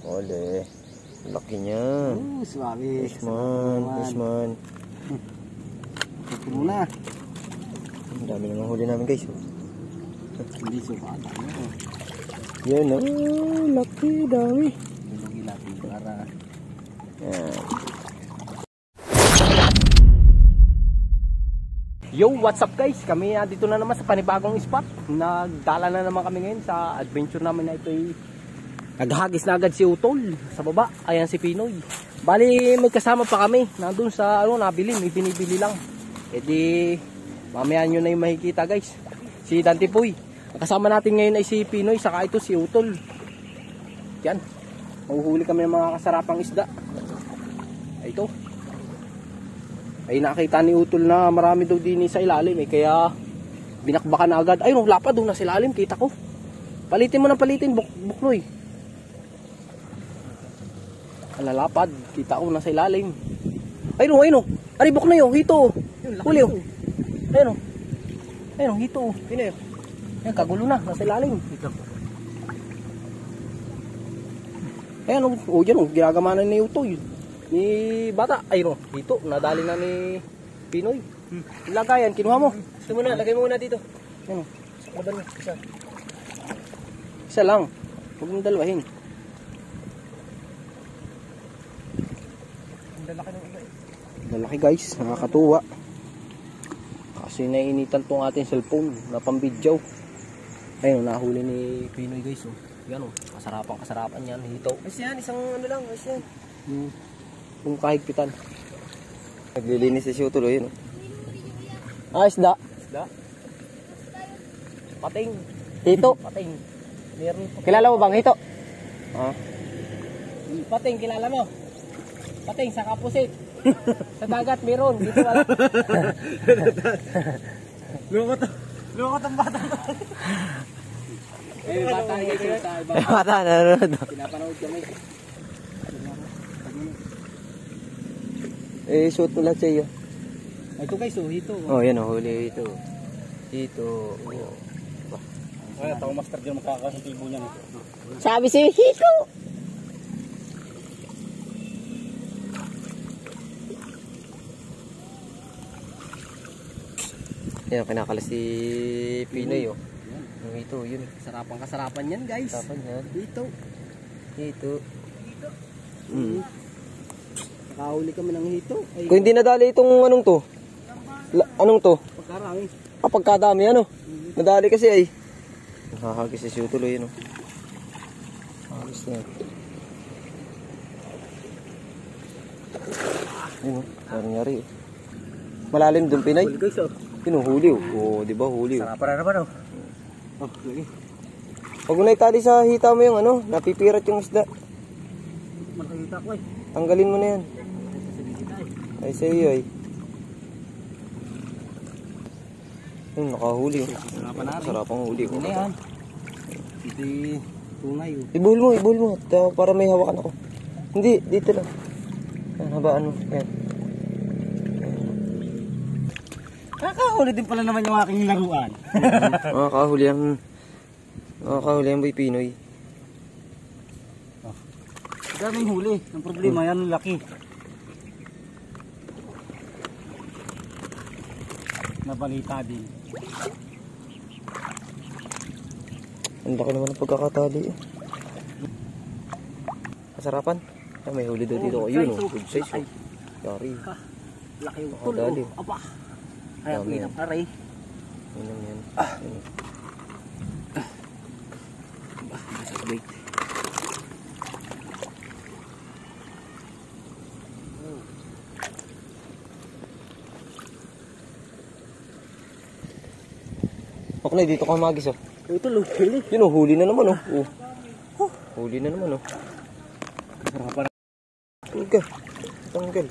Ole. Laki niya. Suwabe. Isman. Ito muna. Ang dami nang huli namin guys. Hindi sumada. Yan laki, dami. Ilugin natin para. Yan. Yo, what's up guys? Kami dito na naman sa panibagong spot. Nagdala na naman kami ngayon sa adventure namin na ito. Naghagis na agad si Utol sa baba. Ayan si Pinoy. Bali, may kasama pa kami. Nandun sa nabili, may binibili lang. E di, mamaya nyo na yung makikita guys. Si Dante Poy. Kasama natin ngayon ay si Pinoy, saka ito si Utol. Yan. Mahuhuli kami ng mga kasarapang isda. Ito. Ay nakita ni Utol na marami daw din sa ilalim eh, kaya binakbakan na agad. Ayun, lapad doon na sa ilalim, kita ko. Palitin mo ng palitin, Buknoy. Alalapad, kita ko na sa ilalim. Ayun. Ari Buknoy, hito. Huli. Ayun, hito. Pinoy. Ayan, kagulo na, nasa ilalim. Ayan, yan, ginagamanan ni Utoy. Ni bata, ayun, dito, nadali na ni Pinoy. Lagayan, kinuha mo. Gusto mo na, lagay mo muna dito. Ayan, laban mo, isa lang, huwag mong dalawahin. Lalaki guys, nakakatuwa. Kasi nainitan tong ating cellphone na pambidyaw. Ayun, nahuli ni Pinoy guys. Yan kasarapan yan, hito. Ayos yan, isang lang, ayos yan. Yung kahigpitan. Naglilinis si Utol yun. Isda. Pating. Hito. Pating. Meron. Kilala mo bang hito? Ha? Pating, kilala mo? Pating, sa kapusit. Sa dagat, meron. Dito wala. Lukot ang bata. Bata guys. Bata, nanonood. Pinapanood kami. Shoot mo lahat sa iyo. Ito guys, hito. Yan huli ito. Hito. Ay, tao master din makakasitibo niyan. Sabi si hito. Yan, kinakalas si Pinoy Yung hito, yun. Kasarapan yan guys. Kasarapan yan. Hito. Nakahuli kami ng hito. Ay, Kung hindi nadali itong anong to? Anong to? pagkarami. Pagkadami Nadali kasi ay. Nakahagis si tuloy yun. Hagis na yan. Yun nangyari. Malalim dun Pinay. Huli guys Pinuhuli di ba huli Sarapan na naman lagi. Pag mo naitali sa hita mo yung napipirat yung isda. Makikita ko Tanggalin mo na yan. Ay sa iyo ay. Nakahuli Sarapang huli ko. Ano yan? Hindi tunay Ibuhol mo. Para may hawakan ako. Hindi, dito lang. Habaan mo. Yan. Kakahuli din pala naman yung aking laruan. Nakakahuli yan boy Pinoy. Daming huli. Ang problema yan, laki. Nabalita din. Ang laki naman ang pagkakatali Kasarapan. May huli daw dito. Yun good size Yari. Laki yung tulo. Aba. Ay, ang pinap na rin. Yan. Wait. Okay, dito ka magis Ito huli. Yun huli na naman Huli na naman Kasarapan. Tanggal.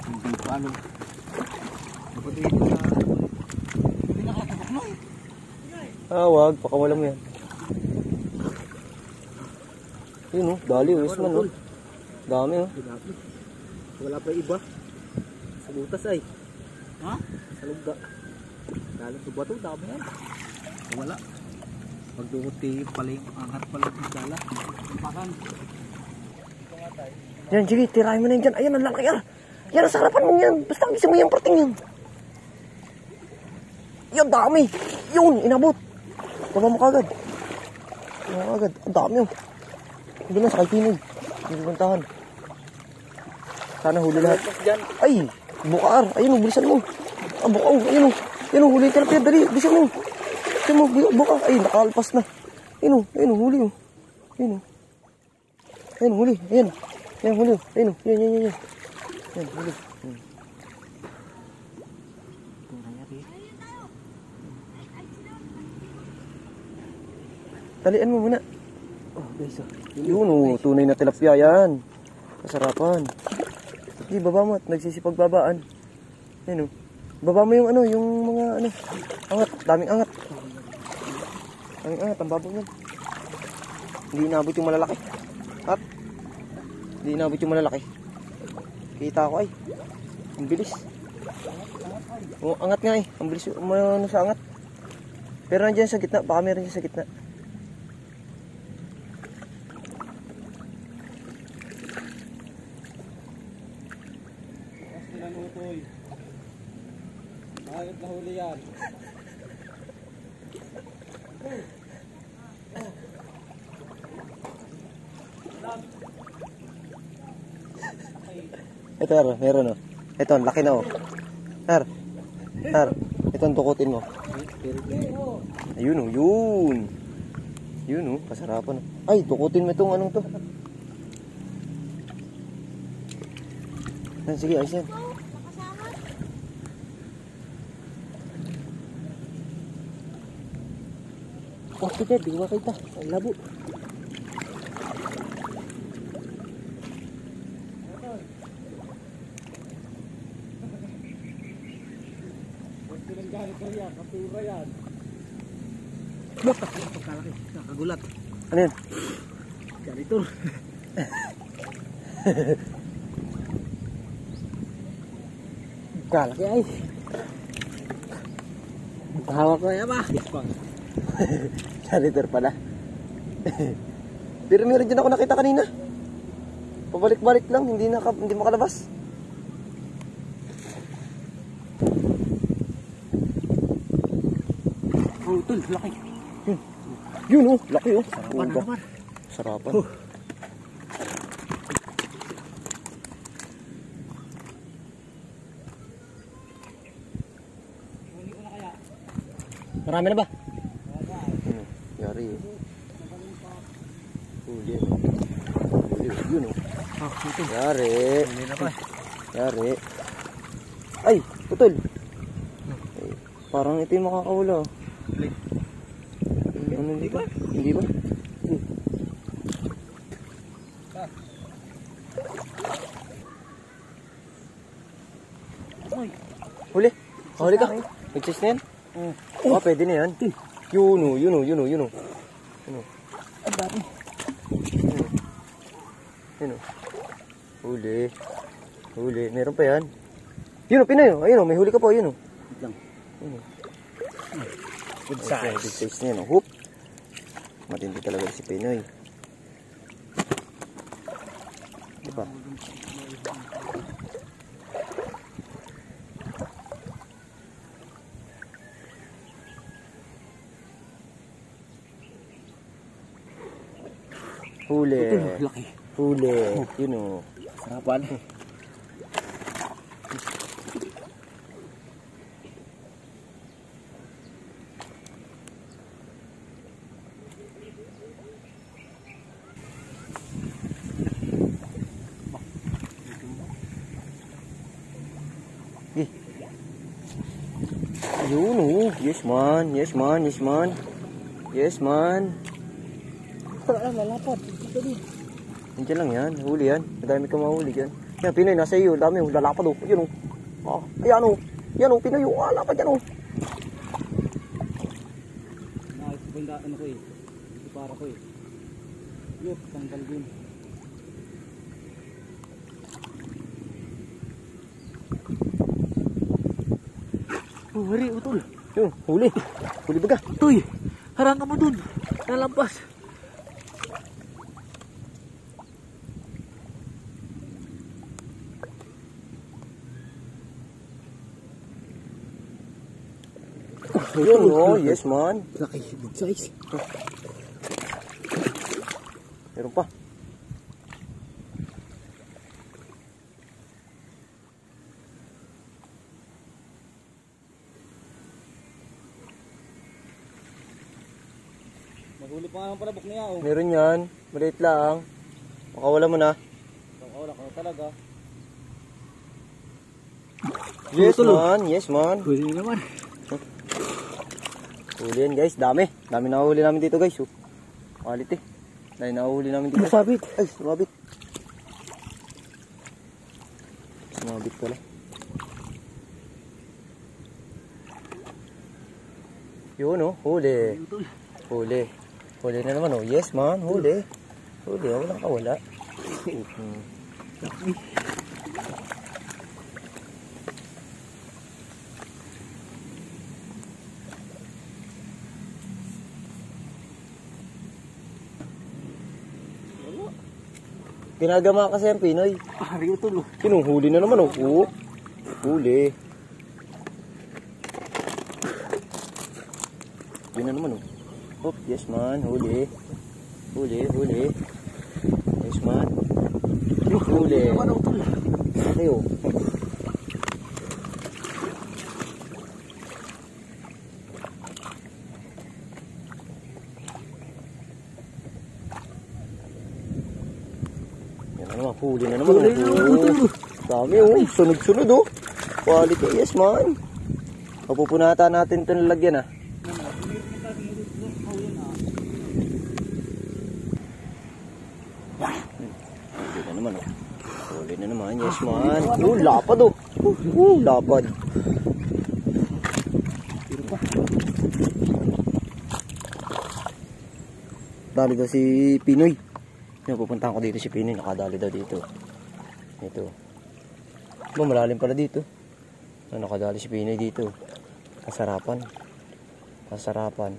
Hindi paano. Dapat dito na. Hindi nakatabak mo Wag. Pakawala mo yan. Yun dali Usman Dami Wala pa iba. Sa butas ay. Ha? Sa luga. Dalang sa bato, dami yan. Wala. Magdukuti pala yung angat pala yung dala. Makan. Yan, sige, tirahin mo na yan dyan. Ayan, ang laki ah. Yan, sa harapan mo yan. Basta gising mo yung parting yan. Yan, dami. Yun, inabot. Baba mo kagad. Baba mo kagad. Ang dami oh. Hindi na, sakay Pinoy. Hindi bantahan. Sana huli lahat. Ay, bukar. Ayun, bilisan mo. Ah, buka oh. Ayun oh. Ayun oh, huli ka na, Dali, bilisan mo. Ayun oh, buka. Ay, nakalpas na. Ayun oh, huli oh. Ayun oh. Ayun, huli. Ayun. Ayun, huli oh. Ayun oh. Yan. Ayun, huli. Talian mo muna. Oh, guys oh. Yun oh, tunay na tilapia yan. Masarapan. Hindi, baba mo at nagsisipagbabaan. Ayun oh. Baba mo yung ano, yung mga ano. Angat, daming angat. Daming angat, ang babaw yan. Hindi inabot yung malalaki. At, hindi inabot yung malalaki. Kita ko ay. Ang bilis. Oh, angat nga eh. Ang bilis ano sa angat. Pero nandiyan sa gitna, baka meron siya sa gitna. Utoy. Bakit nahuli yan? Ito, meron oh. Ito, laki na oh. Ito ang tukutin mo. Ayun oh, yun. Yun oh, kasarapan oh. Ay, tukutin mo itong anong to. Sige, ayos yan. Oh, kita, di ba kita? Ang labo. Kapura yan. Pagkalaki, nakagulat. Ano yan? Ganito. Kalaki ay. Hawak ko yan ba? Janitor pala. Pero meron dyan ako nakita kanina. Pabalik-balik lang, hindi makalabas. Oh, tol, laki. Yun oh, laki oh. Sarapan naman. Sarapan. Marami na ba? Yari oh. Huli. Yun oh. Yari. Huli na ba? Yari. Ay, putol. Ay, parang ito yung makakawala oh. Ano, hindi ba? Hindi ba? Huli. Huli ka. Nag-chase na yan? Oo. Pwede na yan. Yun o. Yun o. Ang dami. Yun o. Huli. Meron pa yan. Yun o, Pinoy o. Ayun o, may huli ka po. Yun o. Good Okay, size. big size na yan o. Hoop. Matindi talaga si Pinoy. Ito pa. Huli. Laki. Huli. Yun o. Sarapan. Yun o. Yes man. Lalapad. Nandiyan lang yan. Huli yan. Madami ka mahuli dyan. Yan, Pinoy. Nasa iyo. Dami o. Lalapad o. Yun o. Ah, ayan o. Yan o, Pinoy o. Ah, lapad yan o. Nakikipanda ano ko eh. Ito para ko eh. Yun, tanggal din. Huli, utol. Yun, huli. Huli baga. Tuy! Harangan mo dun. Nalampas. Yun, oh, yes man. Laki, big size. Meron pa. Mahuli pa nga ang palabok niya, oh. Meron yan. Maliit lang. Makawala mo na. Wala ka talaga. Yes man, yes man. Huli naman. Huli yan guys, dami. Dami nakahuli namin dito guys. Oh. Quality. Dahil nakahuli namin dito. Sumabit. Ay, sumabit. Sumabit pala. Yun oh, huli. Huli. Huli na naman oh. Yes man, huli. Huli, walang kawala. Ginagama kasi ang Pinoy. Rio tulo. Huli na naman oh. Oh. Huli. Yun na naman oh. Oh, yes man, huli. Huli, huli. Yes man. Huli. Ay oh. Yan na naman, huli na naman oh. Dami oh, sunod-sunod oh. Quality, yes man. Mapupunata natin ito nalagyan ah. Huli na naman oh. Huli na naman, yes man. Lapad oh. Lapad. Dali daw si Pinoy. Pupuntahan ko dito si Pinoy. Nakadali daw dito. Ito. Malalim pala dito. Nakadali si Pinoy dito. Kasarapan. Kasarapan.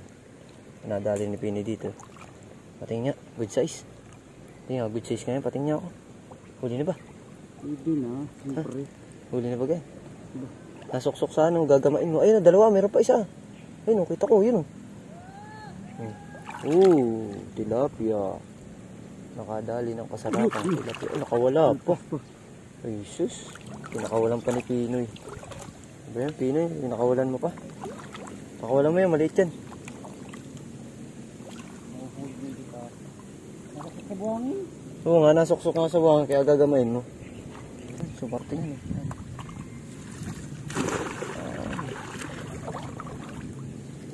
Nadali ni Pinoy dito. Pating nga, good size. Pating nga, good size ngayon. Pating nga ako. Huli na ba? Hindi na, siyempre. Huli na ba gaya? Nasuksok sa ano, gagamain mo. Ayun, dalawa, meron pa isa. Ayun, kita ko, yun. Tilapia. Nakadali ng kasarapan. Tilapia. Nakawala pa. Ay, sus. Pinakawalan pa ni Pinoy. Ba yan, Pinoy? Pinakawalan mo pa. Nakawalan mo yan, maliit yan. Oo nga, nasuksok nga sa buhangin, kaya gagamain mo. Suparte yan eh.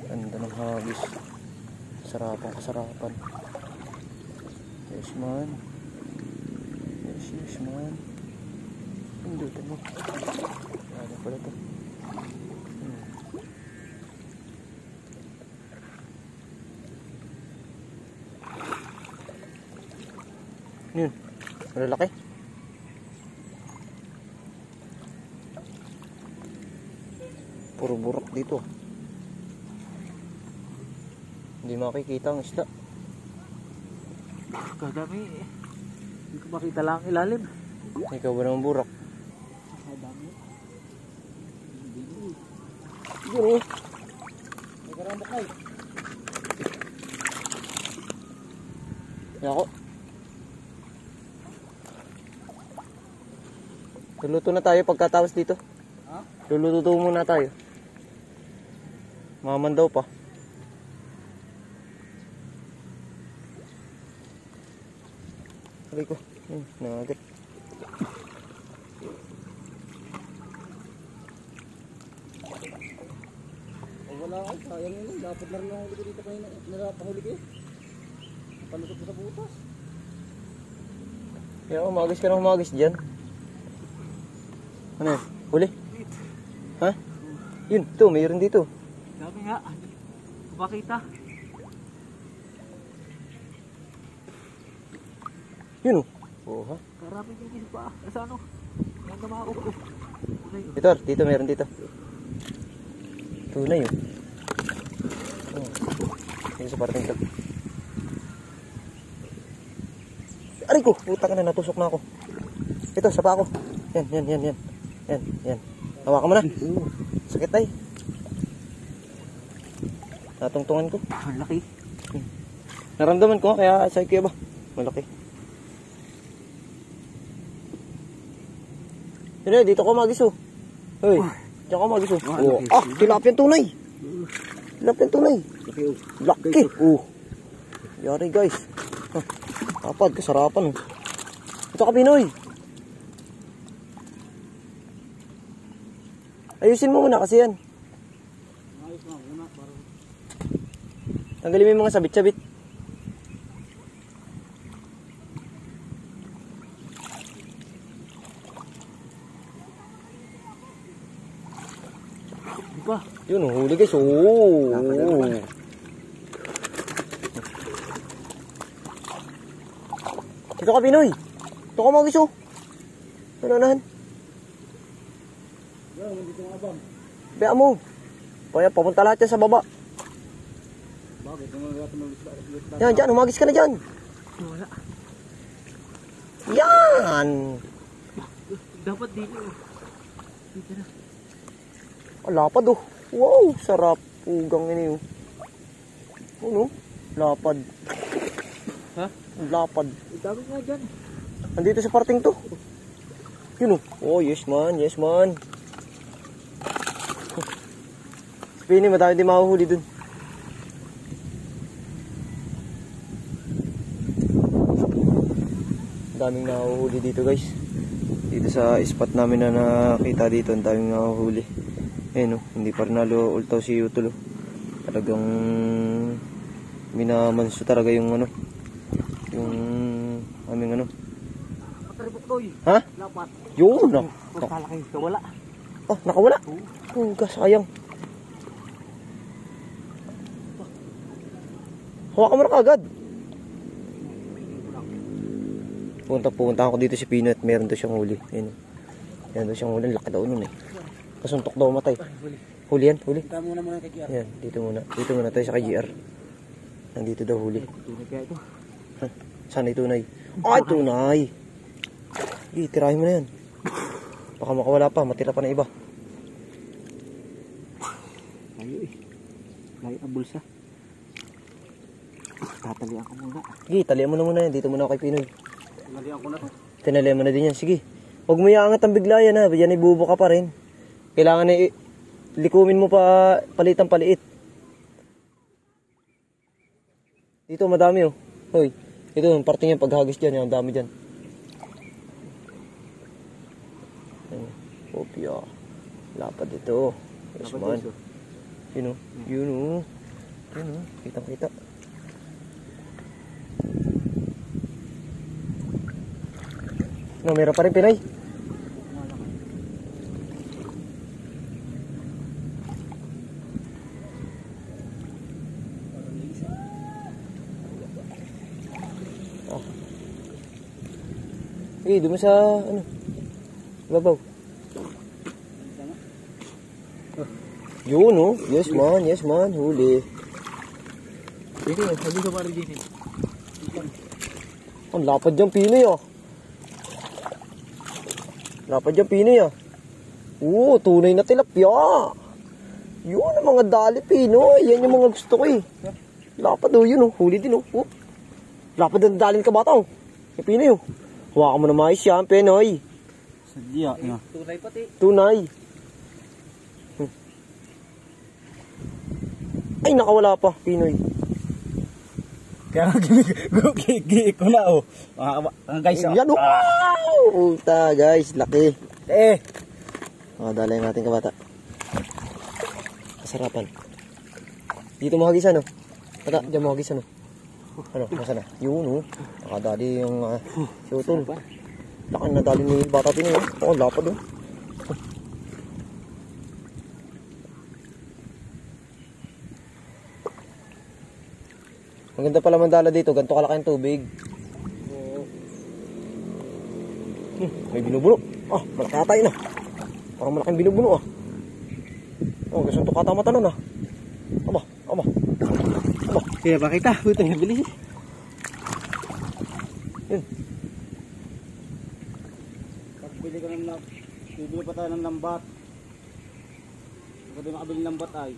Ganda ng hagis. Kasarapan. Yes man. Yes man. Pindutan mo. Ano pala ito? Yun. Malalaki. Puro burok dito. Hindi makikita ang isda. Kadami eh. Hindi ko makita lang ang ilalim. Ikaw ba naman burak? Kadami. Yun eh. May karambak ay. Ako. Luluto na tayo pagkatapos dito. Ha? Luluto muna tayo. Maman daw pa. Sabi ko. Nagagit. Wala ay, sayang yun. Dapat na rin nahuli ko dito kanina. Nalapahuli ko eh. Palusot ko sa butas. Kaya umagis ka na umagis dyan. Ano yun? Huli? Ha? Yun, ito, mayroon dito. Dami nga. Makita. Yun oh. Oo ha. Karami din pa. Sa ano? Yan na mga uko. Ito, dito mayroon dito. Tunay oh. sa parting to. Aray ko, puta ka na, natusok na ako. Ito, sapa ako. Yan. Yan. Hawakan mo na. Sakit ay. Natungtungan ko. Ang laki. Naramdaman ko, kaya sa'yo kaya ba? Malaki. Yun, dito ko magiso. Hoy, diyan ko magiso. Oh, tilapia tunay. Tilapia tunay. Laki. Yari guys. Kapad, kasarapan. Ito ka, Pinoy. Ayusin mo muna kasi yan. Tanggalin mo yung mga sabit-sabit. Ba? Yun, huli guys. Oh. Ito ka, Pinoy. Ito ka, Magis, oh. Nanahan. Baya mo. Kaya papunta lahat yan sa baba. Yan, dyan. Humagis ka na dyan. Wala. Yan. Dapat dito. Dito na. Lapad, oh. Wow, sarap. Ugang ini, oh. Ano? Lapad. Ha? Lapad. Itago nga dyan. Andito sa parting to. Yun, oh. Oh, yes man. Pini, madami din mahuhuli dun. Daming nahuhuli dito, guys. Dito sa spot namin na nakita dito, ang daming nahuhuli. Ayun, hindi pa rin ultaw si Utol. Talagang minamanso talaga yung ano. Yung aming ano. Kataribok doy. Ha? Lapat. Yun na. Kalaki. Wala. Oh, nakawala. Oh, sayang. Hawakan mo na kagad. Punta ako dito si Pino at meron daw siyang huli. Ayun. Meron daw siyang huli. Laki daw nun eh. Kasuntok daw matay. Huli yan, huli. Punta muna kay GR. Yan, dito muna tayo sa kay GR. Nandito daw huli. Tunay kaya ito. Sana tunay. Ay, tunay. Sige, tirahin mo na yan. Baka makawala pa, matira pa na iba. Layo eh. Layo ang bulsa. Tatalian ko muna. Sige, talian mo na muna yan. Dito muna ako kay Pinoy. Tinalian ko na to. Tinalian mo na din yan. Sige. Huwag mo iangat ang bigla yan ha. Yan ibubo ka pa rin. Kailangan na likumin mo pa palitang paliit. Dito madami oh. Hoy. Ito yung parte niyan paghagis dyan. Yung dami dyan. Opya. Lapad ito. Yes man. Yun oh. Yun oh. Yun oh. Kitang kita. No, meron pa rin Pinay. Sige, doon mo sa, ano, babaw. Yun, oh. Yes, man. Huli. Dito, sabi ko pa rin dito. Ang lapad dyan, Pinoy, ah. Lapad dyan, Pinoy, ah. Oo, tunay na tilapia. Yun, ang mga dali, Pinoy. Yan yung mga gusto ko, eh. Lapad, oh, yun, oh. Huli din, oh. Lapad ang dalin ka bata, oh. Yung Pinoy, oh. Hawakan mo na mais yan, Pinoy. Sadya, no? Tunay pati. Tunay. Ay, nakawala pa, Pinoy. Kaya gigi ko na, oh. Mga guys, oh. Yan, oh. Wow! Puta, guys, laki. Dalayan natin kabata. Kasarapan. Dito mo hagisan, oh. Bata, dyan mo hagisan, oh. Ano, masa na? Yun, oh. Nakadali yung si Utol. Laki na dali ni bata Pinoy, oh. Oh, lapad, oh. Maganda pala mandala dito, ganito kalaki ang tubig. May binubuno. Ah, malakatay na. Parang malaking binubuno, ah. Oh, gusto ito katamata nun, ah. Aba. Kaya pakita, buto yung bilis. Yun. Pagbili ka ng bibili pa tayo ng lambat. Pwede makabili ng lambat ay.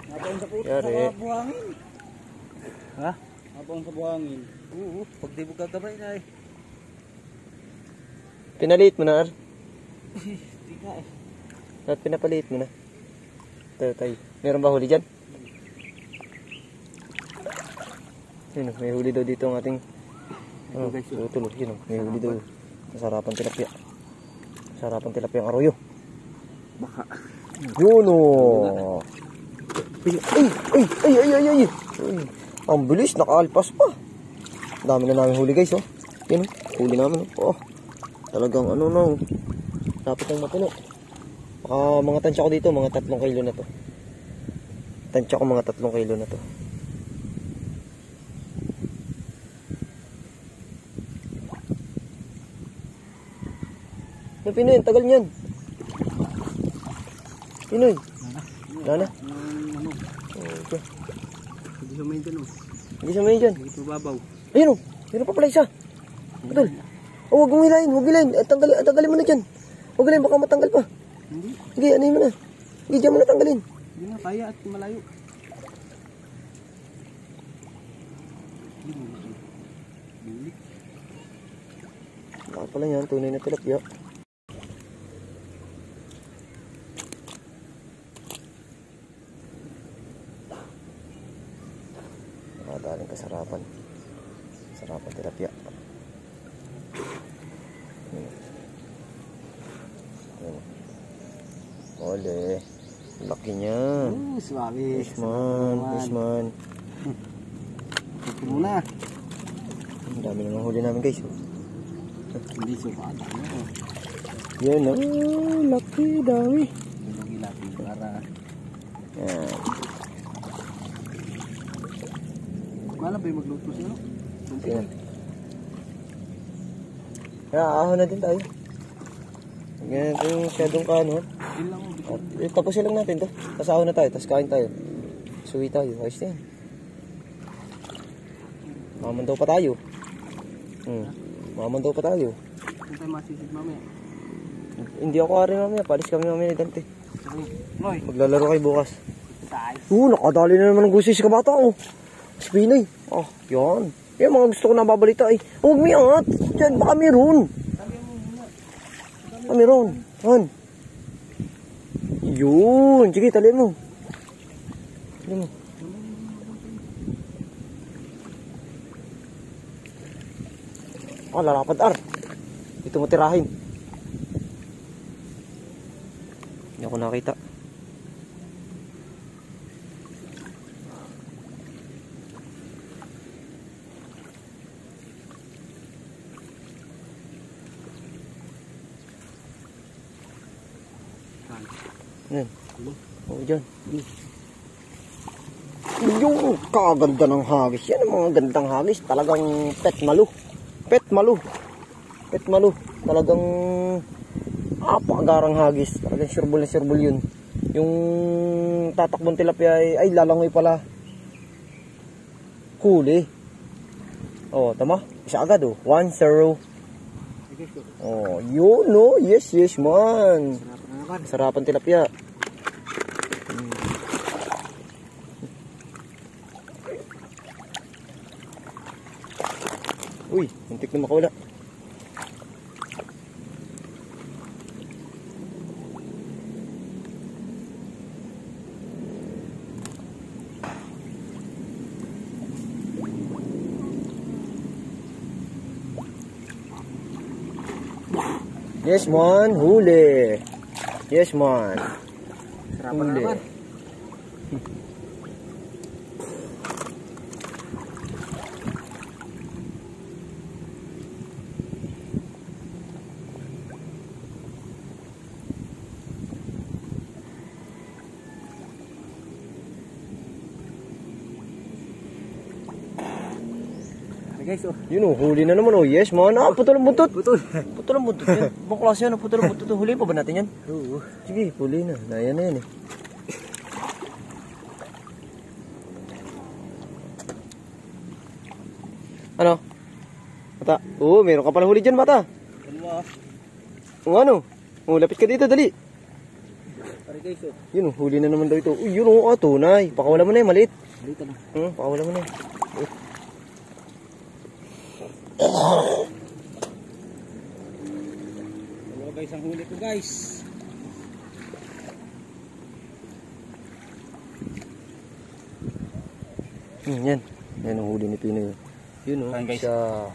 Nabaon sa puto Yari. sa buhangin. Ha? Nabaon sa buhangin. Oo, pag di mo gagabay na eh. Pinaliit mo na, Ar. Hindi ka eh. At pinapaliit mo na. Tayo. Meron ba huli dyan? Yun, may huli daw dito ang ating tulo. Yun, may huli daw. Masarapan tilapia. Masarapan tilapia ang aroyo. Baka. Yun o. Ay. Ang bilis, nakaalpas pa. Dami na namin huli guys, oh. Yun, huli namin, oh. Talagang ano na, dapat ang mapuno. Mga tansya ko dito, mga 3 kilo na to. Tansya ko mga 3 kilo na to. Yung Pinoy, tagal niyan. Pinoy. Lana. Okay. Hindi siya main dyan oh. Hindi siya main dyan. Hindi mababaw. Ayun o, meron pa pala isa. Putol. Oh, huwag mong hilahin. Tanggalin mo na dyan. Huwag hilahin, baka matanggal pa. Hindi. Sige, anayin mo na. Sige, dyan mo na tanggalin. Hindi na, kaya at malayo. Baka pala yan, tunay na tilapia. Nakadaling kasarapan. Sarapan tilapia. Ole, laki niya. Suwabe. Fishman. Ito muna. Ang dami naman huli namin guys. Hindi sukata mo. Yan o, laki, dami. Ilagi para. Yan. Wala ba yung magluto siya? Yan. Ahon na din tayo. Ganyan yung masyadong kaano. Yun lang oh. Tapusin lang natin to. Tapos ahon na tayo, tapos kain tayo. Suwi tayo, ayos na yan. Mamandaw pa tayo. Mamandaw pa tayo. Kung tayo masisid mamaya. Hindi ako ari mamaya, palis kami mamaya ni Dante. Noy. Maglalaro kayo bukas. Size. Nakadali na naman ng gusi si kabata ko. Si Pinay. Oh, yan. Yan mga gusto ko na babalita ay. Huwag mo iangat. Diyan, baka meron. Meron. Han. Yun. Sige, tali mo. Tali mo. Lalapad ar. Ito mo tirahin. Hindi ako nakita. Yan. Oo, dyan. Yung kaganda ng hagis. Yan ang mga gandang hagis. Talagang pet malu. Talagang apakagarang hagis. Talagang surbol na surbol yun. Yung tatakbong tilapia ay lalangoy pala. Huli. Oh, tama. Isa agad oh. 1-0. Oh, yun no. Yes, man. Sarapan tilapia. Uy, muntik na makawala. Yes, man. Huli. Yes, man. Sarapan na naman. Guys, oh. Yun oh, huli na naman oh. Yes, man. Putol ang buntot. Putol. Putol ang buntot yan. Ibang klase yan, putol ang buntot. Huli pa ba natin yan? Oo. Sige, huli na. Ayan na yan eh. Ano? Bata. Oo, meron ka pala huli dyan, bata. Dalawa. O ano? O, lapit ka dito, dali. Pare guys, oh. Yun, huli na naman daw ito. Uy, yun o, tunay. Pakawala mo na yan, maliit. Dito na. Pakawala mo na yan. Dalawa guys ang huli ko guys. Yan. Yan ang huli ni Pinoy. Yun o, Ayan, guys. siya.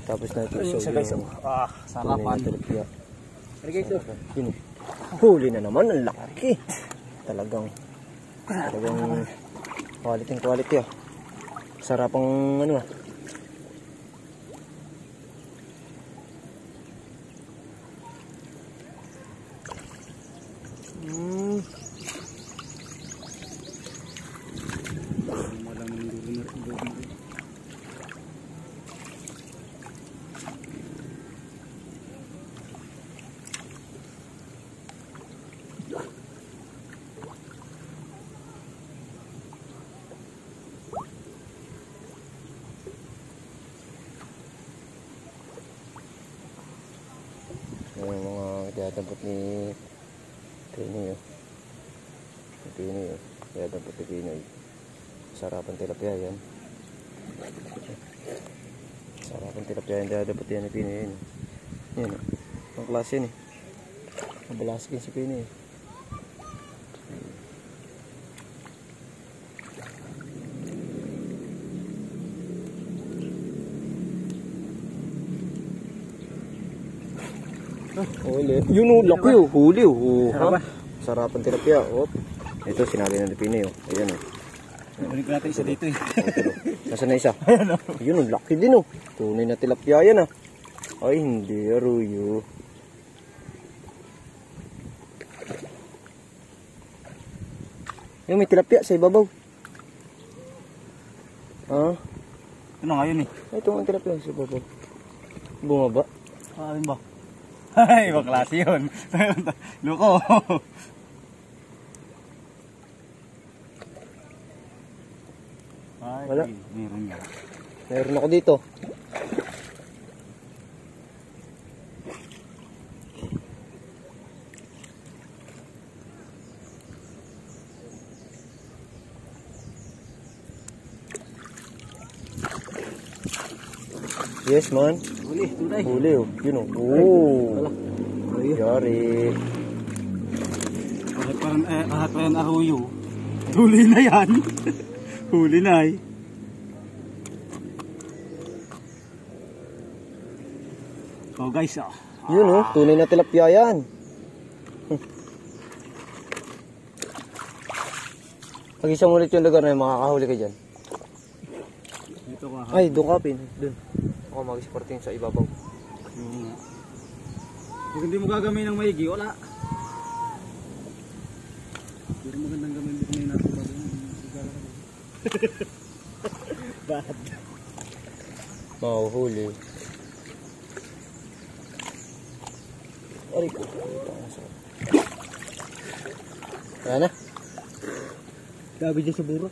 Tapos na ito. Ayun siya guys, oh. Sarapan. Pare guys, oh. Yun o. Huli na naman, ang laki. Talagang quality ah. Sarapang ano ah. Yung mga tinatapot ni Pinoy oh. Pinoy oh. Tinatapot ni Pinoy. Sarapan tilapia yan. Sarapan tilapia yan. Tinatapot yan ni Pinoy yan. Yan oh. Ang klase yan eh. Mabalaskin si Pinoy eh. Huli. Yun o, laki o. Huli o. Sarapan. Sarapan tilapia. Oh. Ito, sinali na ni Pinoy o. Ayan o. Balik ko natin isa dito eh. Nasaan na isa? Yun o, laki din o. Tunay na tilapia yan ah. Ay, hindi. Aruyo. Yung may tilapia sa ibabaw. Ah. Ano nga yun eh? Ito ang tilapia sa ibabaw. Bumaba. Ano ba? Ay, ibang klase yun. Luko. Ay, Wala. meron nga. Meron ako dito. Yes, man. Huli, tunay. Huli oh. Yun oh. Oo. Yari. Kahit pa yan aruyo. Huli na yan. Huli na eh. Oh guys, oh. Yun oh. Tunay na tilapia yan. Pag isang ulit yung lugar na yun, makakahuli ka dyan. Dito ka. Ay, doon ka, Pin. Doon. Ako mag-sporting sa ibabaw. Kung hindi mo gagawin ng maigi, wala. Pero magandang gawin dito na yung natin bad. Mahuhuli. Aray ko. Ayan na. Gabi dyan sa burok.